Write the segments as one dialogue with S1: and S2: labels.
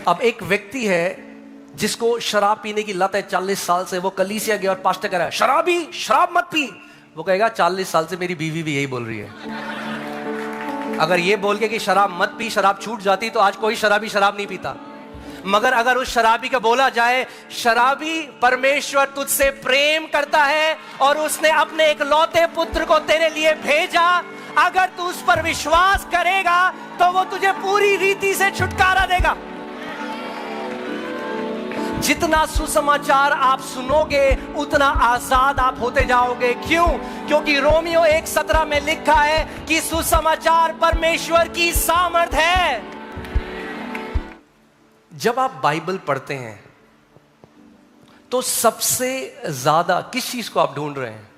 S1: अब एक व्यक्ति है जिसको शराब पीने की लत है 40 साल से, वो कलीसिया गया और पास्टर कह रहा है शराबी शराब मत पी। वो कहेगा 40 साल से मेरी बीवी भी यही बोल रही है। अगर ये बोल के कि शराब मत पी, शराब छूट जाती तो आज कोई शराबी शराब नहीं पीता। मगर अगर उस शराबी का बोला जाए शराबी परमेश्वर तुझसे प्रेम करता है और उसने अपने एक लौते पुत्र को तेरे लिए भेजा, अगर तू उस पर विश्वास करेगा तो वो तुझे पूरी रीति से छुटकारा देगा। जितना सुसमाचार आप सुनोगे उतना आजाद आप होते जाओगे। क्यों? क्योंकि रोमियो 1:17 में लिखा है कि सुसमाचार परमेश्वर की सामर्थ है। जब आप बाइबल पढ़ते हैं तो सबसे ज्यादा किस चीज को आप ढूंढ रहे हैं?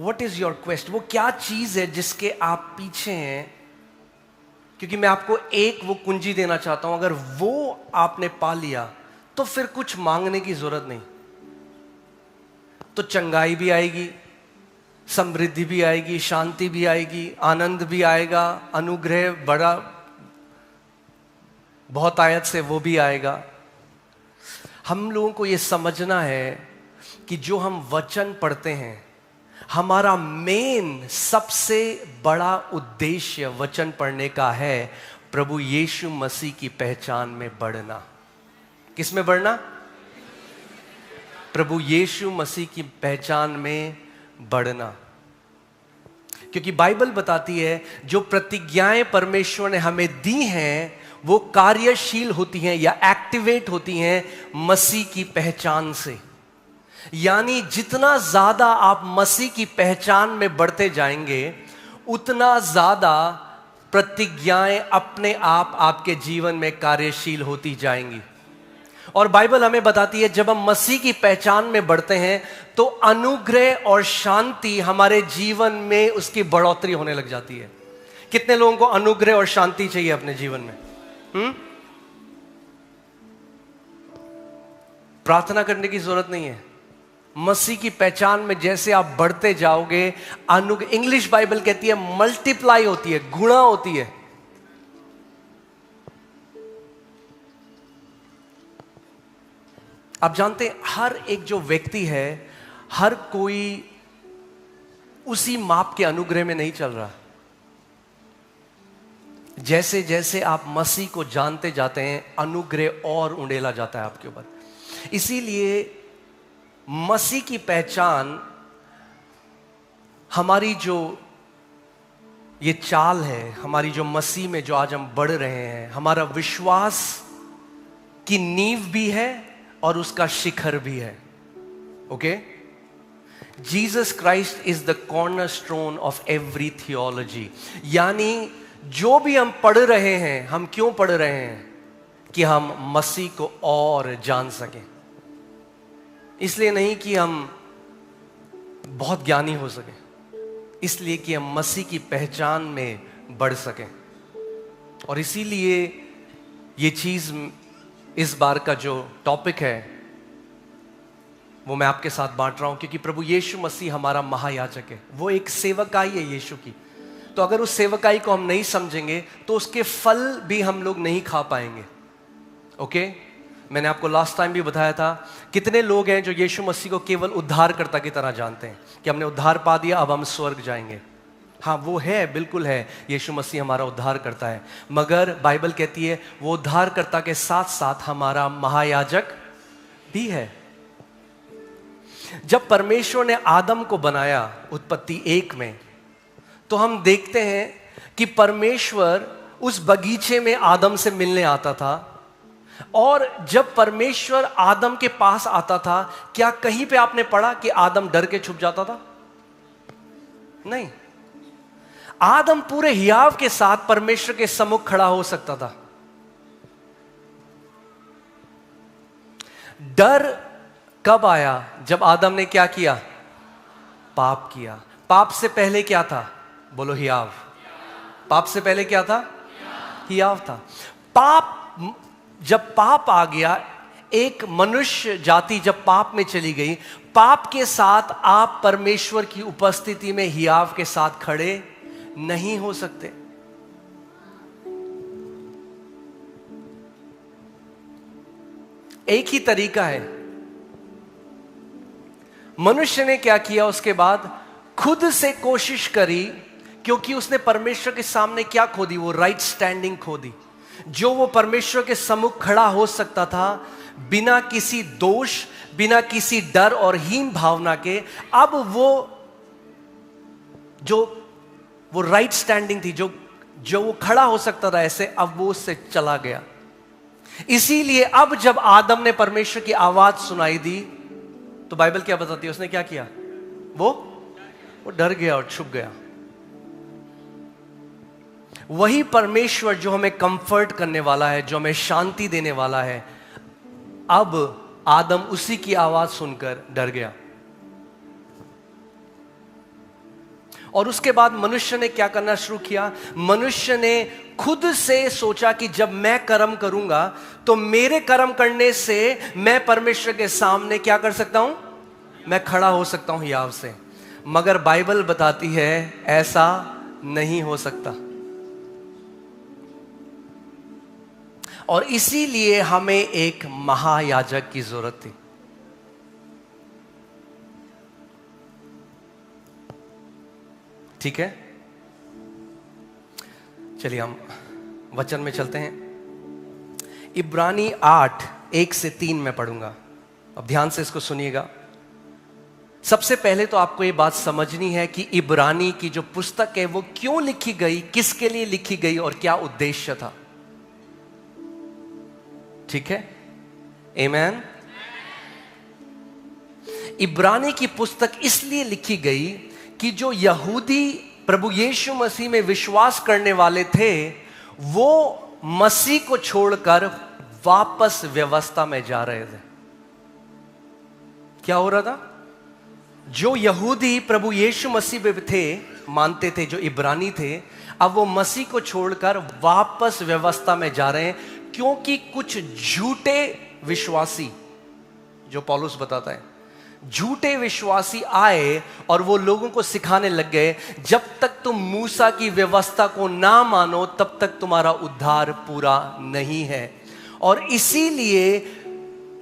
S1: What is your quest? वो क्या चीज है जिसके आप पीछे हैं? क्योंकि मैं आपको एक वो कुंजी देना चाहता हूं, अगर वो आपने पा लिया तो फिर कुछ मांगने की जरूरत नहीं। तो चंगाई भी आएगी, समृद्धि भी आएगी, शांति भी आएगी, आनंद भी आएगा, अनुग्रह बड़ा बहुत आयत से वो भी आएगा। हम लोगों को ये समझना है कि जो हम वचन पढ़ते हैं, हमारा मेन सबसे बड़ा उद्देश्य वचन पढ़ने का है प्रभु यीशु मसीह की पहचान में बढ़ना। किस में बढ़ना? प्रभु यीशु मसीह की पहचान में बढ़ना। क्योंकि बाइबल बताती है जो प्रतिज्ञाएं परमेश्वर ने हमें दी हैं वो कार्यशील होती हैं या एक्टिवेट होती हैं मसीह की पहचान से। यानी जितना ज्यादा आप मसीह की पहचान में बढ़ते जाएंगे उतना ज्यादा प्रतिज्ञाएं अपने आप आपके जीवन में कार्यशील होती जाएंगी। और बाइबल हमें बताती है जब हम मसीह की पहचान में बढ़ते हैं तो अनुग्रह और शांति हमारे जीवन में उसकी बढ़ोतरी होने लग जाती है। कितने लोगों को अनुग्रह और शांति चाहिए अपने जीवन में? प्रार्थना करने की जरूरत नहीं है। मसीह की पहचान में जैसे आप बढ़ते जाओगे, इंग्लिश बाइबल कहती है मल्टीप्लाई होती है, गुणा होती है। आप जानते हैं हर एक जो व्यक्ति है, हर कोई उसी माप के अनुग्रह में नहीं चल रहा। जैसे जैसे आप मसीह को जानते जाते हैं अनुग्रह और उंडेला जाता है आपके ऊपर। इसीलिए मसीह की पहचान हमारी जो ये चाल है, हमारी जो मसीह में जो आज हम बढ़ रहे हैं, हमारा विश्वास की नींव भी है और उसका शिखर भी है। Okay? Jesus Christ is the cornerstone of every theology. यानी जो भी हम पढ़ रहे हैं, हम क्यों पढ़ रहे हैं? कि हम मसीह को और जान सकें। इसलिए नहीं कि हम बहुत ज्ञानी हो सकें, इसलिए कि हम मसीह की पहचान में बढ़ सकें। और इसीलिए ये चीज, इस बार का जो टॉपिक है वो मैं आपके साथ बांट रहा हूं क्योंकि प्रभु यीशु मसीह हमारा महायाजक है। वो एक सेवकाई है यीशु की। तो अगर उस सेवकाई को हम नहीं समझेंगे तो उसके फल भी हम लोग नहीं खा पाएंगे। ओके? मैंने आपको लास्ट टाइम भी बताया था कितने लोग हैं जो यीशु मसीह को केवल उद्धारकर्ता की तरह जानते हैं कि हमने उद्धार पा दिया, अब हम स्वर्ग जाएंगे। हाँ, वो है, बिल्कुल है, यीशु मसीह हमारा उद्धार करता है। मगर बाइबल कहती है वो उद्धारकर्ता के साथ साथ हमारा महायाजक भी है। जब परमेश्वर ने आदम को बनाया उत्पत्ति 1 में, तो हम देखते हैं कि परमेश्वर उस बगीचे में आदम से मिलने आता था। और जब परमेश्वर आदम के पास आता था, क्या कहीं पे आपने पढ़ा कि आदम डर के छुप जाता था? नहीं। आदम पूरे हियाव के साथ परमेश्वर के सम्मुख खड़ा हो सकता था। डर कब आया? जब आदम ने क्या किया? पाप किया। पाप से पहले क्या था? बोलो हियाव। पाप से पहले क्या था? हियाव था। पाप, जब पाप आ गया, एक मनुष्य जाति जब पाप में चली गई, पाप के साथ आप परमेश्वर की उपस्थिति में हियाव के साथ खड़े नहीं हो सकते। एक ही तरीका है। मनुष्य ने क्या किया उसके बाद? खुद से कोशिश करी, क्योंकि उसने परमेश्वर के सामने क्या खो दी? वो राइट स्टैंडिंग खो दी। जो वो परमेश्वर के सम्मुख खड़ा हो सकता था बिना किसी दोष, बिना किसी डर और हीन भावना के, अब वो राइट स्टैंडिंग थी, जो वो खड़ा हो सकता था ऐसे, अब वो उससे चला गया। इसीलिए अब जब आदम ने परमेश्वर की आवाज सुनाई दी तो बाइबल क्या बताती है? उसने क्या किया? वो डर गया और छुप गया। वही परमेश्वर जो हमें कंफर्ट करने वाला है, जो हमें शांति देने वाला है, अब आदम उसी की आवाज सुनकर डर गया। और उसके बाद मनुष्य ने क्या करना शुरू किया? मनुष्य ने खुद से सोचा कि जब मैं कर्म करूंगा तो मेरे कर्म करने से मैं परमेश्वर के सामने क्या कर सकता हूं? मैं खड़ा हो सकता हूं याव से। मगर बाइबल बताती है ऐसा नहीं हो सकता। और इसीलिए हमें एक महायाजक की जरूरत थी। ठीक है, चलिए हम वचन में चलते हैं। इब्रानी 8:1-3 में पढ़ूंगा। अब ध्यान से इसको सुनिएगा। सबसे पहले तो आपको ये बात समझनी है कि इब्रानी की जो पुस्तक है वो क्यों लिखी गई, किसके लिए लिखी गई और क्या उद्देश्य था। ठीक है, आमेन। इब्रानी की पुस्तक इसलिए लिखी गई कि जो यहूदी प्रभु यीशु मसीह में विश्वास करने वाले थे वो मसीह को छोड़कर वापस व्यवस्था में जा रहे थे। क्या हो रहा था? जो यहूदी प्रभु यीशु मसीह में थे, मानते थे, जो इब्रानी थे, अब वो मसीह को छोड़कर वापस व्यवस्था में जा रहे हैं, क्योंकि कुछ झूठे विश्वासी, जो पौलुस बताता है, झूठे विश्वासी आए और वो लोगों को सिखाने लग गए, जब तक तुम मूसा की व्यवस्था को ना मानो तब तक तुम्हारा उद्धार पूरा नहीं है। और इसीलिए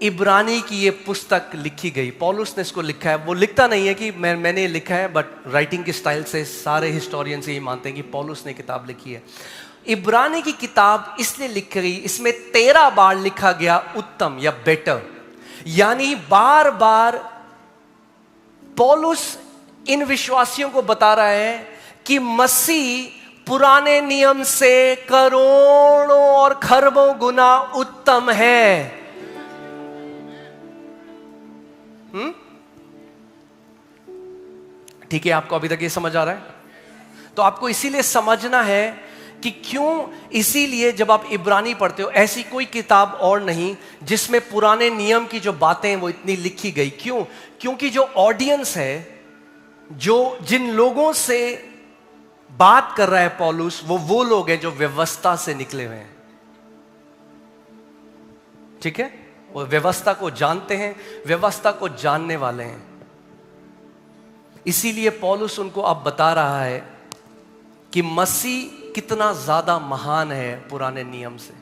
S1: इब्रानी की ये पुस्तक लिखी गई। पौलुस ने इसको लिखा है। वो लिखता नहीं है कि मैंने लिखा है, बट राइटिंग के स्टाइल से सारे हिस्टोरियंस यही मानते हैं कि पौलुस ने किताब लिखी है। इब्रानी की किताब इसलिए लिखी गई, इसमें 13 बार लिखा गया उत्तम या बेटर, यानी बार बार पौलुस इन विश्वासियों को बता रहा है कि मसीह पुराने नियम से करोड़ों और खरबों गुना उत्तम है। ठीक है, आपको अभी तक ये समझ आ रहा है? तो आपको इसीलिए समझना है कि क्यों, इसीलिए जब आप इब्रानी पढ़ते हो, ऐसी कोई किताब और नहीं जिसमें पुराने नियम की जो बातें हैं वो इतनी लिखी गई। क्यों? क्योंकि जो ऑडियंस है, जो जिन लोगों से बात कर रहा है पौलुस, वो लोग हैं जो व्यवस्था से निकले हुए हैं। ठीक है, वो व्यवस्था को जानते हैं, व्यवस्था को जानने वाले हैं। इसीलिए पौलुस उनको अब बता रहा है कि मसीह कितना ज्यादा महान है पुराने नियम से।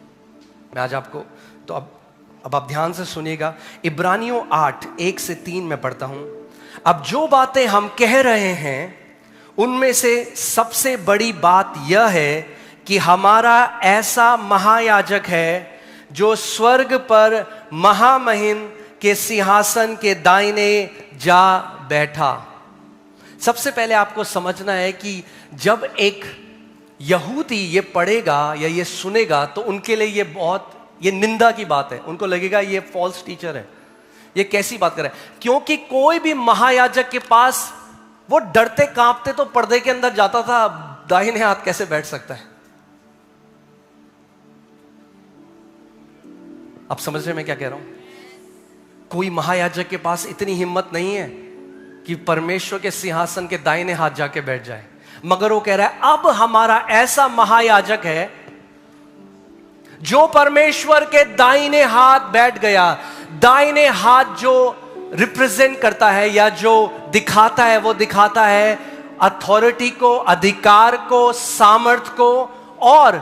S1: मैं आज आपको, तो अब आप ध्यान से सुनिएगा। इब्रानियों 8:1-3 में पढ़ता हूं। अब जो बातें हम कह रहे हैं उनमें से सबसे बड़ी बात यह है कि हमारा ऐसा महायाजक है जो स्वर्ग पर महामहिम के सिंहासन के दाहिने जा बैठा। सबसे पहले आपको समझना है कि जब एक यहूदी ये पढ़ेगा या ये सुनेगा तो उनके लिए ये निंदा की बात है। उनको लगेगा ये फॉल्स टीचर है, ये कैसी बात कर रहा है। क्योंकि कोई भी महायाजक के पास वो डरते कांपते तो पर्दे के अंदर जाता था, दाहिने हाथ कैसे बैठ सकता है। आप समझ रहे मैं क्या कह रहा हूं? कोई महायाजक के पास इतनी हिम्मत नहीं है कि परमेश्वर के सिंहासन के दाहिने हाथ जाके बैठ जाए। मगर वो कह रहा है अब हमारा ऐसा महायाजक है जो परमेश्वर के दाहिने हाथ बैठ गया। दाहिने हाथ जो रिप्रेजेंट करता है या जो दिखाता है, वो दिखाता है अथॉरिटी को, अधिकार को, सामर्थ को। और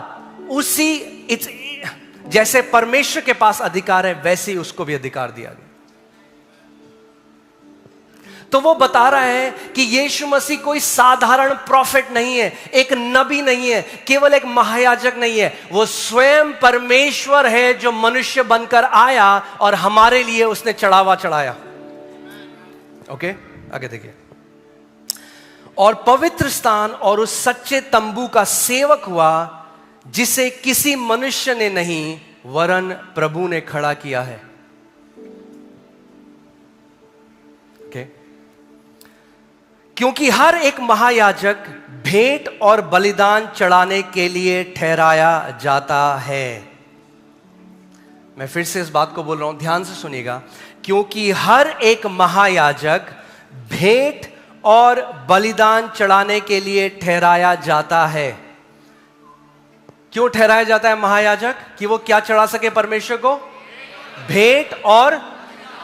S1: उसी जैसे परमेश्वर के पास अधिकार है वैसे ही उसको भी अधिकार दिया गया। तो वो बता रहा है कि यीशु मसीह कोई साधारण प्रॉफिट नहीं है, एक नबी नहीं है, केवल एक महायाजक नहीं है, वो स्वयं परमेश्वर है जो मनुष्य बनकर आया और हमारे लिए उसने चढ़ावा चढ़ाया। ओके, आगे देखिए। और पवित्र स्थान और उस सच्चे तंबू का सेवक हुआ जिसे किसी मनुष्य ने नहीं वरन प्रभु ने खड़ा किया है। ओके, क्योंकि हर एक महायाजक भेंट और बलिदान चढ़ाने के लिए ठहराया जाता है। मैं फिर से इस बात को बोल रहा हूं, ध्यान से सुनिएगा। क्योंकि हर एक महायाजक भेंट और बलिदान चढ़ाने के लिए ठहराया जाता है। क्यों ठहराया जाता है महायाजक? कि वो क्या चढ़ा सके परमेश्वर को? भेंट और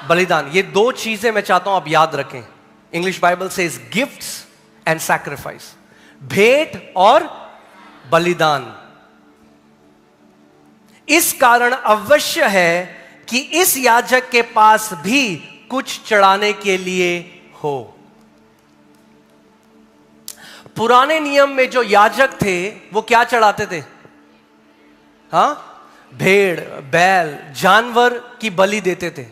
S1: बलिदान। ये दो चीजें मैं चाहता हूं आप याद रखें। English Bible says gifts and sacrifice, भेंट और बलिदान। इस कारण अवश्य है कि इस याजक के पास भी कुछ चढ़ाने के लिए हो। पुराने नियम में जो याजक थे वो क्या चढ़ाते थे? भेड़, बैल, जानवर की बलि देते थे।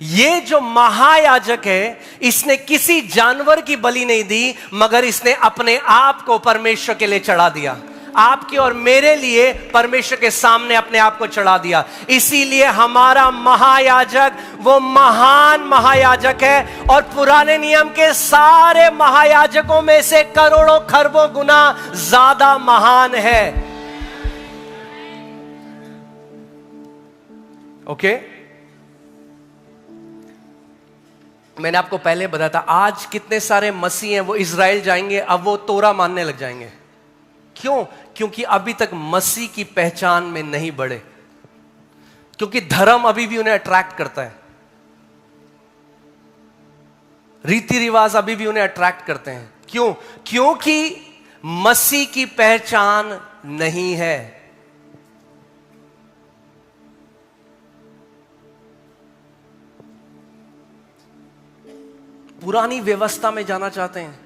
S1: ये जो महायाजक है इसने किसी जानवर की बलि नहीं दी, मगर इसने अपने आप को परमेश्वर के लिए चढ़ा दिया। आपके और मेरे लिए परमेश्वर के सामने अपने आप को चढ़ा दिया। इसीलिए हमारा महायाजक वो महान महायाजक है और पुराने नियम के सारे महायाजकों में से करोड़ों खरबों गुना ज्यादा महान है। ओके, मैंने आपको पहले बताया था आज कितने सारे मसीह हैं वो इजराइल जाएंगे, अब वो तोरा मानने लग जाएंगे। क्यों? क्योंकि अभी तक मसीह की पहचान में नहीं बढ़े, क्योंकि धर्म अभी भी उन्हें अट्रैक्ट करता है, रीति रिवाज अभी भी उन्हें अट्रैक्ट करते हैं। क्यों? क्योंकि मसीह की पहचान नहीं है। पुरानी व्यवस्था में जाना चाहते हैं।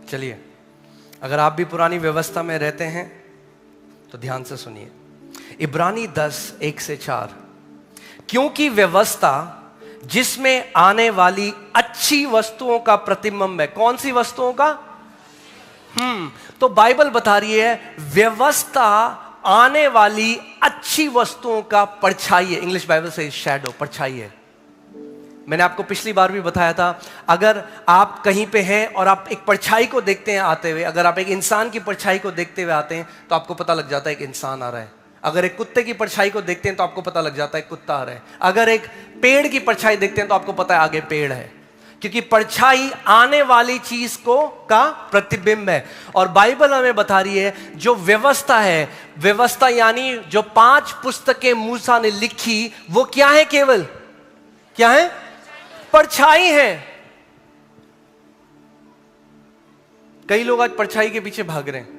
S1: चलिए, अगर आप भी पुरानी व्यवस्था में रहते हैं तो ध्यान से सुनिए। इब्रानी 10:1-4, क्योंकि व्यवस्था जिसमें आने वाली अच्छी वस्तुओं का प्रतिबिंब है। कौन सी वस्तुओं का? तो बाइबल बता रही है व्यवस्था आने वाली अच्छी वस्तुओं का परछाई है। इंग्लिश बाइबल से शैडो, परछाई है। मैंने आपको पिछली बार भी बताया था, अगर आप कहीं पे हैं और आप एक परछाई को देखते हैं आते हुए, अगर आप एक इंसान की परछाई को देखते हुए आते हैं तो आपको पता लग जाता है एक इंसान आ रहा है। अगर एक कुत्ते की परछाई को देखते हैं तो आपको पता लग जाता है कुत्ता आ रहा है। अगर एक पेड़ की परछाई देखते हैं तो आपको पता है आगे पेड़ है, क्योंकि परछाई आने वाली चीज को का प्रतिबिंब है। और बाइबल हमें बता रही है जो व्यवस्था है, व्यवस्था यानी जो 5 पुस्तकें मूसा ने लिखी, वो क्या है? केवल क्या है? परछाई है। कई लोग आज परछाई के पीछे भाग रहे हैं।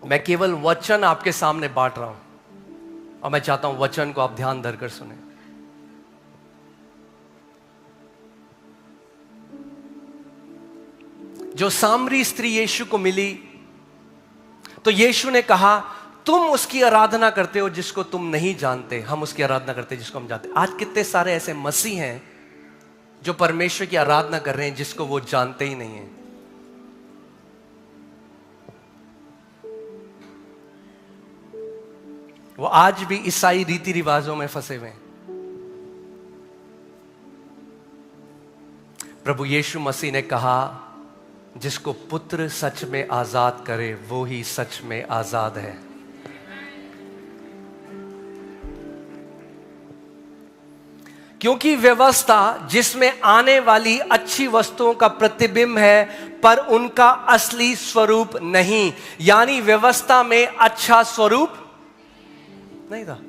S1: मैं केवल वचन आपके सामने बांट रहा हूं और मैं चाहता हूं वचन को आप ध्यान धरकर सुने। जो सामरी स्त्री यीशु को मिली तो यीशु ने कहा तुम उसकी आराधना करते हो जिसको तुम नहीं जानते, हम उसकी आराधना करते जिसको हम जानते। आज कितने सारे ऐसे मसीह हैं जो परमेश्वर की आराधना कर रहे हैं जिसको वो जानते ही नहीं है। वो आज भी ईसाई रीति रिवाजों में फंसे हुए हैं। प्रभु यीशु मसीह ने कहा जिसको पुत्र सच में आजाद करे वो ही सच में आजाद है। क्योंकि व्यवस्था जिसमें आने वाली अच्छी वस्तुओं का प्रतिबिंब है पर उनका असली स्वरूप नहीं, यानी व्यवस्था में अच्छा स्वरूप नहीं था।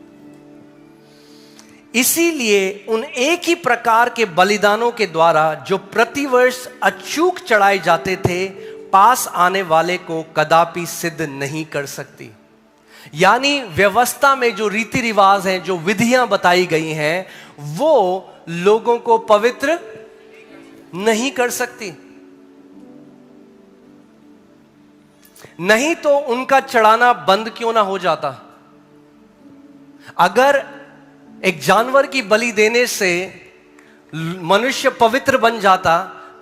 S1: इसीलिए उन एक ही प्रकार के बलिदानों के द्वारा जो प्रतिवर्ष अचूक चढ़ाए जाते थे, पास आने वाले को कदापि सिद्ध नहीं कर सकती। यानी व्यवस्था में जो रीति रिवाज हैं, जो विधियां बताई गई हैं, वो लोगों को पवित्र नहीं कर सकती। नहीं तो उनका चढ़ाना बंद क्यों ना हो जाता। अगर एक जानवर की बलि देने से मनुष्य पवित्र बन जाता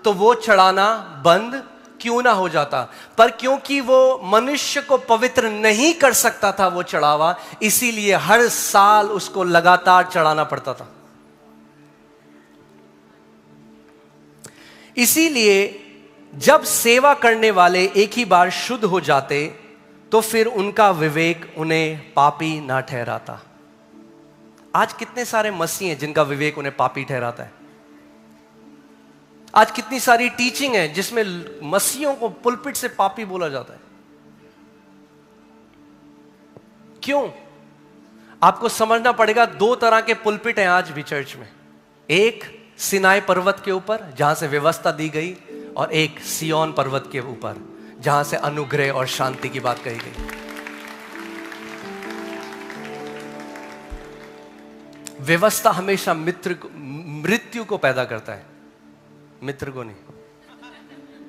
S1: तो वो चढ़ाना बंद क्यों ना हो जाता। पर क्योंकि वो मनुष्य को पवित्र नहीं कर सकता था वो चढ़ावा, इसीलिए हर साल उसको लगातार चढ़ाना पड़ता था। इसीलिए जब सेवा करने वाले एक ही बार शुद्ध हो जाते तो फिर उनका विवेक उन्हें पापी ना ठहराता। आज कितने सारे मसीह हैं जिनका विवेक उन्हें पापी ठहराता है। आज कितनी सारी टीचिंग है जिसमें मसीहों को पुलपिट से पापी बोला जाता है। क्यों? आपको समझना पड़ेगा, दो तरह के पुलपिट हैं आज भी चर्च में। एक सिनाई पर्वत के ऊपर जहां से व्यवस्था दी गई, और एक सियोन पर्वत के ऊपर जहां से अनुग्रह और शांति की बात कही गई। व्यवस्था हमेशा मृत्यु को पैदा करता है, मित्र को नहीं।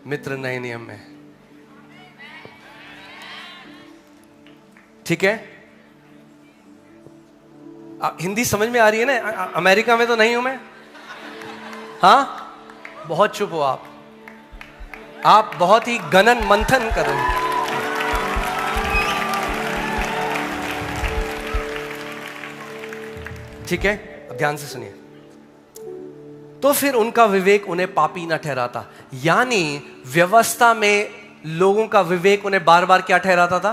S1: मित्र नए नियम में, ठीक है। हिंदी समझ में आ रही है ना? अमेरिका में तो नहीं हूं मैं। हाँ, बहुत चुप हो आप बहुत ही गणन मंथन कर रहे हैं। ठीक है, अब ध्यान से सुनिए। तो फिर उनका विवेक उन्हें पापी ना ठहराता। यानी व्यवस्था में लोगों का विवेक उन्हें बार बार क्या ठहराता था?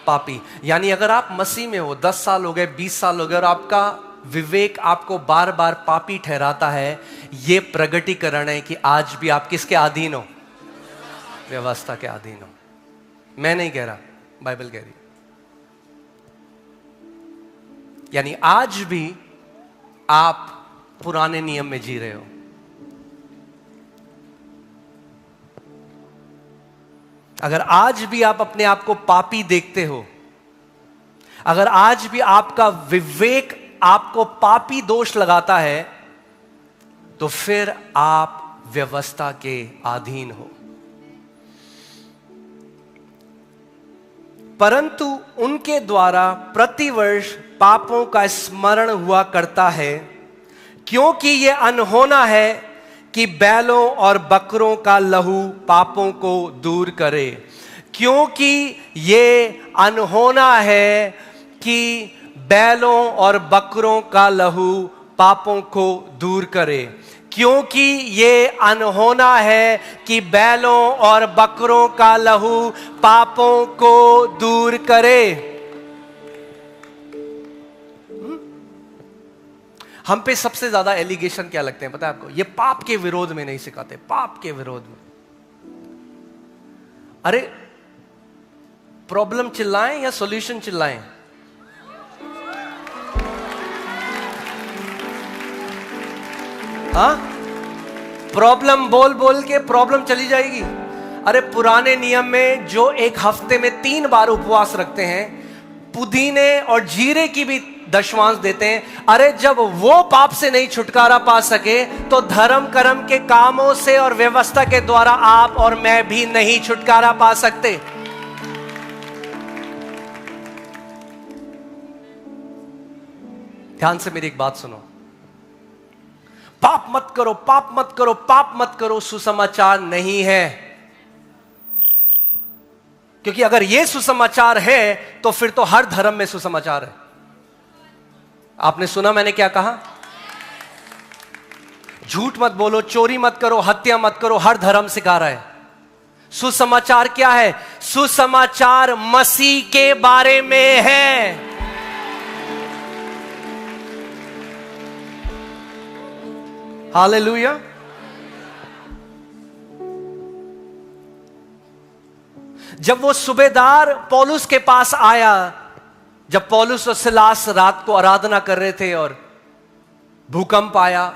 S1: पापी। यानी अगर आप मसीह में हो, 10 साल हो गए, 20 साल हो गए, और आपका विवेक आपको बार बार पापी ठहराता है, यह प्रगटीकरण है कि आज भी आप किसके अधीन हो? व्यवस्था के अधीन हो। मैं नहीं कह रहा, बाइबल कह रही। यानी आज भी आप पुराने नियम में जी रहे हो। अगर आज भी आप अपने आप को पापी देखते हो, अगर आज भी आपका विवेक आपको पापी दोष लगाता है, तो फिर आप व्यवस्था के अधीन हो। परंतु उनके द्वारा प्रतिवर्ष पापों का स्मरण हुआ करता है, क्योंकि यह अनहोना है कि बैलों और बकरों का लहू पापों को दूर करे। क्योंकि यह अनहोना है कि बैलों और बकरों का लहू पापों को दूर करे। क्योंकि ये अनहोना है कि बैलों और बकरों का लहू पापों को दूर करे। हम पे सबसे ज्यादा एलिगेशन क्या लगते हैं पता है आपको? ये पाप के विरोध में नहीं सिखाते, पाप के विरोध में। अरे प्रॉब्लम चिल्लाएं या सॉल्यूशन चिल्लाएं? हाँ, प्रॉब्लम बोल बोल के प्रॉब्लम चली जाएगी। अरे पुराने नियम में जो एक हफ्ते में 3 बार उपवास रखते हैं, पुदीने और जीरे की भी दशवांश देते हैं, अरे जब वो पाप से नहीं छुटकारा पा सके तो धर्म कर्म के कामों से और व्यवस्था के द्वारा आप और मैं भी नहीं छुटकारा पा सकते। ध्यान से मेरी एक बात सुनो, पाप मत करो, पाप मत करो, पाप मत करो सुसमाचार नहीं है। क्योंकि अगर यह सुसमाचार है तो फिर तो हर धर्म में सुसमाचार है। आपने सुना मैंने क्या कहा? झूठ मत बोलो, चोरी मत करो, हत्या मत करो, हर धर्म सिखा रहा है। सुसमाचार क्या है? सुसमाचार मसीह के बारे में है। हालेलुया। जब वो सूबेदार पौलुस के पास आया, जब पौलुस और सिलास रात को आराधना कर रहे थे और भूकंप आया,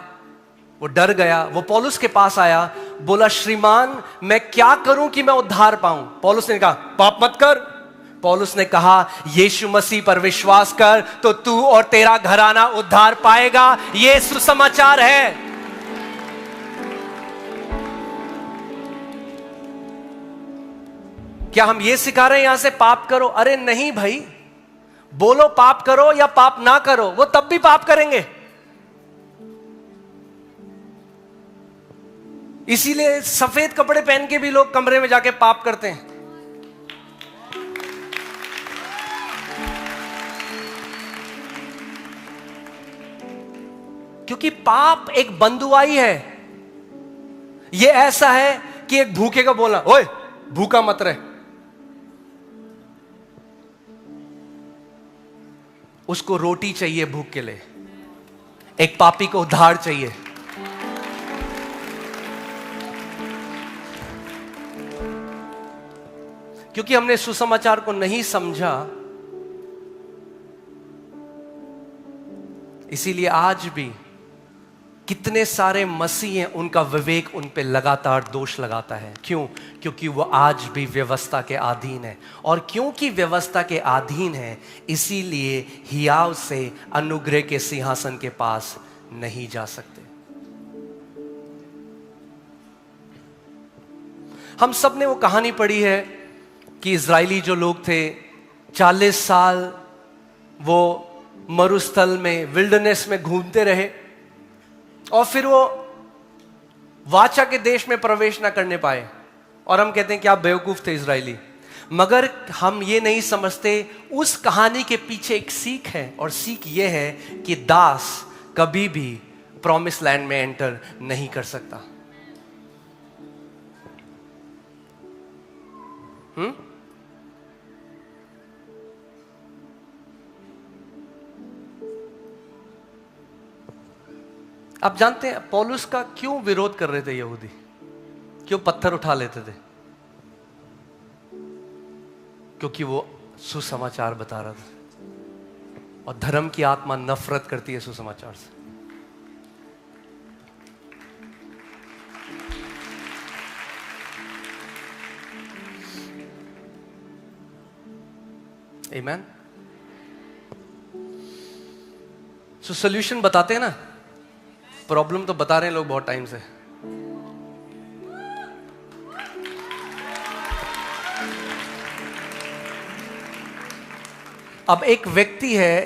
S1: वो डर गया, वो पौलुस के पास आया, बोला श्रीमान मैं क्या करूं कि मैं उद्धार पाऊं? पौलुस ने कहा पाप मत कर। पौलुस ने कहा यीशु मसीह पर विश्वास कर तो तू और तेरा घराना उद्धार पाएगा। यह सुसमाचार है। क्या हम ये सिखा रहे हैं यहां से पाप करो? अरे नहीं भाई, बोलो पाप करो या पाप ना करो, वो तब भी पाप करेंगे। इसीलिए सफेद कपड़े पहन के भी लोग कमरे में जाके पाप करते हैं। क्योंकि पाप एक बंधुआई है। यह ऐसा है कि एक भूखे का बोलना, ओए भूखा मत रहे, उसको रोटी चाहिए भूख के लिए। एक पापी को उद्धार चाहिए। क्योंकि हमने सुसमाचार को नहीं समझा, इसीलिए आज भी कितने सारे मसीह हैं, उनका विवेक उन पे लगातार दोष लगाता है। क्यों? क्योंकि वो आज भी व्यवस्था के अधीन है। और क्योंकि व्यवस्था के अधीन है, इसीलिए हियाव से अनुग्रह के सिंहासन के पास नहीं जा सकते। हम सब ने वो कहानी पढ़ी है कि इजरायली जो लोग थे 40 साल वो मरुस्थल में, विल्डरनेस में घूमते रहे और फिर वो वाचा के देश में प्रवेश ना करने पाए। और हम कहते हैं कि आप बेवकूफ थे इजरायली। मगर हम ये नहीं समझते उस कहानी के पीछे एक सीख है, और सीख ये है कि दास कभी भी प्रॉमिस लैंड में एंटर नहीं कर सकता। आप जानते हैं पौलुस का क्यों विरोध कर रहे थे यहूदी? क्यों पत्थर उठा लेते थे? क्योंकि वो सुसमाचार बता रहा था। और धर्म की आत्मा नफरत करती है सुसमाचार से। आमीन। सो सॉल्यूशन बताते हैं ना, प्रॉब्लम तो बता रहे हैं लोग बहुत टाइम से। अब एक व्यक्ति है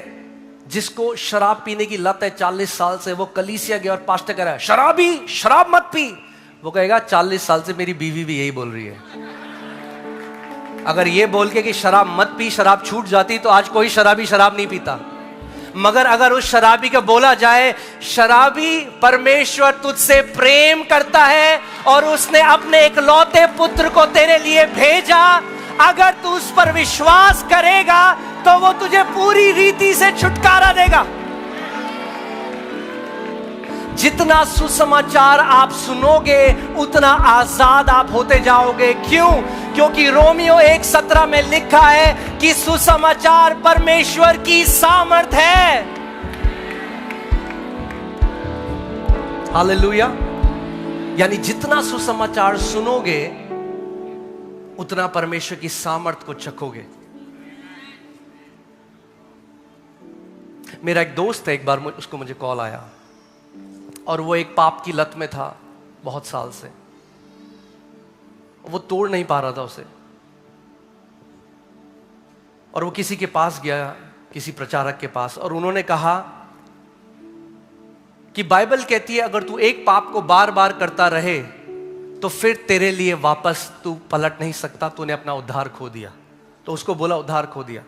S1: जिसको शराब पीने की लत है 40 साल से। वो कलीसिया गया और पास्टर कह रहा है शराबी शराब मत पी। वो कहेगा 40 साल से मेरी बीवी भी यही बोल रही है। अगर ये बोल के कि शराब मत पी, शराब छूट जाती तो आज कोई शराबी शराब नहीं पीता। मगर अगर उस शराबी को बोला जाए शराबी परमेश्वर तुझसे प्रेम करता है और उसने अपने इकलौते पुत्र को तेरे लिए भेजा, अगर तू उस पर विश्वास करेगा तो वो तुझे पूरी रीति से छुटकारा देगा। जितना सुसमाचार आप सुनोगे उतना आजाद आप होते जाओगे। क्यों? क्योंकि रोमियो 1:17 में लिखा है कि सुसमाचार परमेश्वर की सामर्थ है। हालेलुया। यानी जितना सुसमाचार सुनोगे उतना परमेश्वर की सामर्थ को चखोगे। मेरा एक दोस्त है, एक बार उसको मुझे कॉल आया और वो एक पाप की लत में था बहुत साल से। वो तोड़ नहीं पा रहा था उसे। और वो किसी के पास गया, किसी प्रचारक के पास, और उन्होंने कहा कि बाइबल कहती है अगर तू एक पाप को बार बार करता रहे तो फिर तेरे लिए वापस तू पलट नहीं सकता, तूने अपना उद्धार खो दिया। तो उसको बोला उद्धार खो दिया।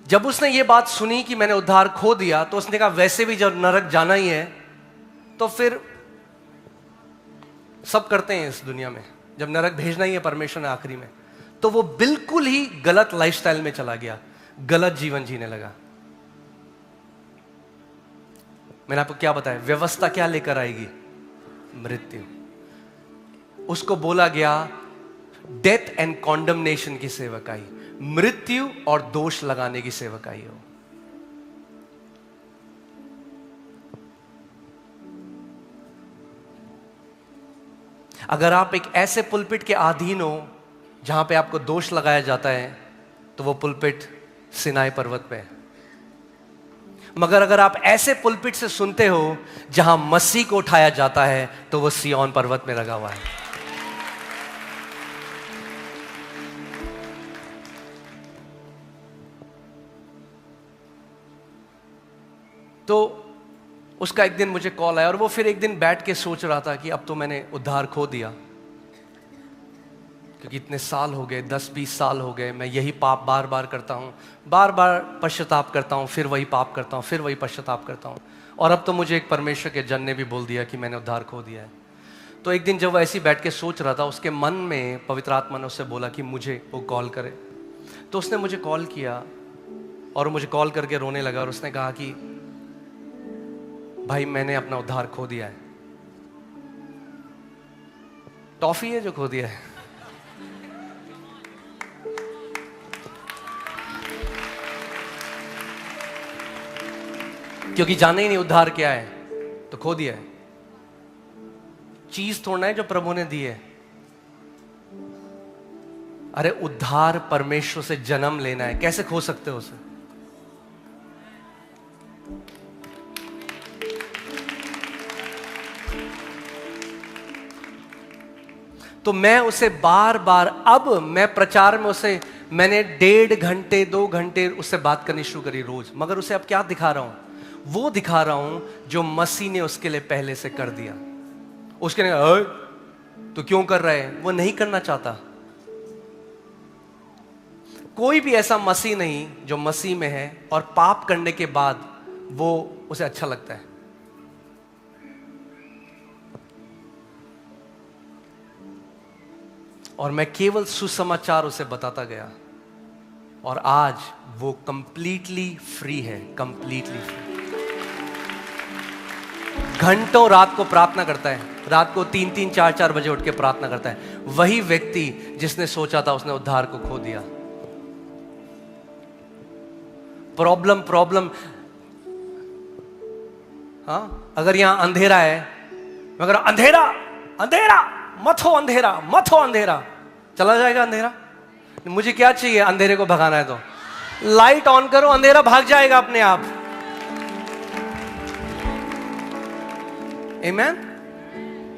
S1: जब उसने ये बात सुनी कि मैंने उद्धार खो दिया, तो उसने कहा वैसे भी जब नरक जाना ही है तो फिर सब करते हैं इस दुनिया में, जब नरक भेजना ही है परमेश्वर ने आखिरी में। तो वो बिल्कुल ही गलत लाइफस्टाइल में चला गया, गलत जीवन जीने लगा। मैंने आपको क्या बताया, व्यवस्था क्या लेकर आएगी? मृत्यु। उसको बोला गया डेथ एंड कॉन्डमनेशन की सेवकाई, मृत्यु और दोष लगाने की सेवकाई हो। अगर आप एक ऐसे पुलपिट के अधीन हो जहां पे आपको दोष लगाया जाता है, तो वो पुलपिट सिनाई पर्वत पे है। मगर अगर आप ऐसे पुलपिट से सुनते हो जहां मसीह को उठाया जाता है, तो वो सिय्योन पर्वत में लगा हुआ है। तो उसका एक दिन मुझे कॉल आया, और वो फिर एक दिन बैठ के सोच रहा था कि अब तो मैंने उद्धार खो दिया, क्योंकि इतने साल हो गए, 10-20 साल हो गए, मैं यही पाप बार बार करता हूँ, बार बार पश्चाताप करता हूँ, फिर वही पाप करता हूँ, फिर वही पश्चाताप करता हूँ, और अब तो मुझे एक परमेश्वर के जन ने भी बोल दिया कि मैंने उद्धार खो दिया है। तो एक दिन जब वो ऐसे ही बैठ के सोच रहा था, उसके मन में पवित्र आत्मा ने उससे बोला कि मुझे वो कॉल करे। तो उसने मुझे कॉल किया, और मुझे कॉल करके रोने लगा, और उसने कहा कि भाई मैंने अपना उद्धार खो दिया है। टॉफी है जो खो दिया है। क्योंकि जाने ही नहीं उद्धार क्या है, तो खो दिया है। चीज थोड़ा है जो प्रभु ने दी है। अरे उद्धार परमेश्वर से जन्म लेना है, कैसे खो सकते हो उसे? तो मैं उसे बार बार, अब मैं प्रचार में उसे, मैंने 1.5 घंटे 2 घंटे उससे बात करनी शुरू करी रोज। मगर उसे अब क्या दिखा रहा हूं? वो दिखा रहा हूं जो मसीह ने उसके लिए पहले से कर दिया। उसके लिए तो क्यों कर रहे हैं? वो नहीं करना चाहता। कोई भी ऐसा मसीह नहीं जो मसीह में है और पाप करने के बाद वो उसे अच्छा लगता है। और मैं केवल सुसमाचार उसे बताता गया, और आज वो कंप्लीटली फ्री है, कंप्लीटली फ्री। घंटों रात को प्रार्थना करता है, रात को 3-3 4-4 बजे उठ के प्रार्थना करता है। वही व्यक्ति जिसने सोचा था उसने उद्धार को खो दिया। प्रॉब्लम हाँ, अगर यहां अंधेरा है, मगर अंधेरा अंधेरा मत हो, अंधेरा मत हो, अंधेरा चला जाएगा अंधेरा। मुझे क्या चाहिए? अंधेरे को भगाना है तो लाइट ऑन करो, अंधेरा भाग जाएगा अपने आप। आमीन।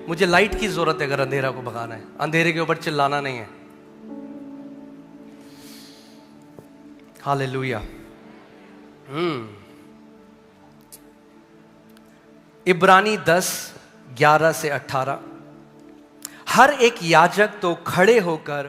S1: मुझे लाइट की जरूरत है अगर अंधेरा को भगाना है, अंधेरे के ऊपर चिल्लाना नहीं है। हालेलुया। इब्रानी 10:11 से 18। हर एक याजक तो खड़े होकर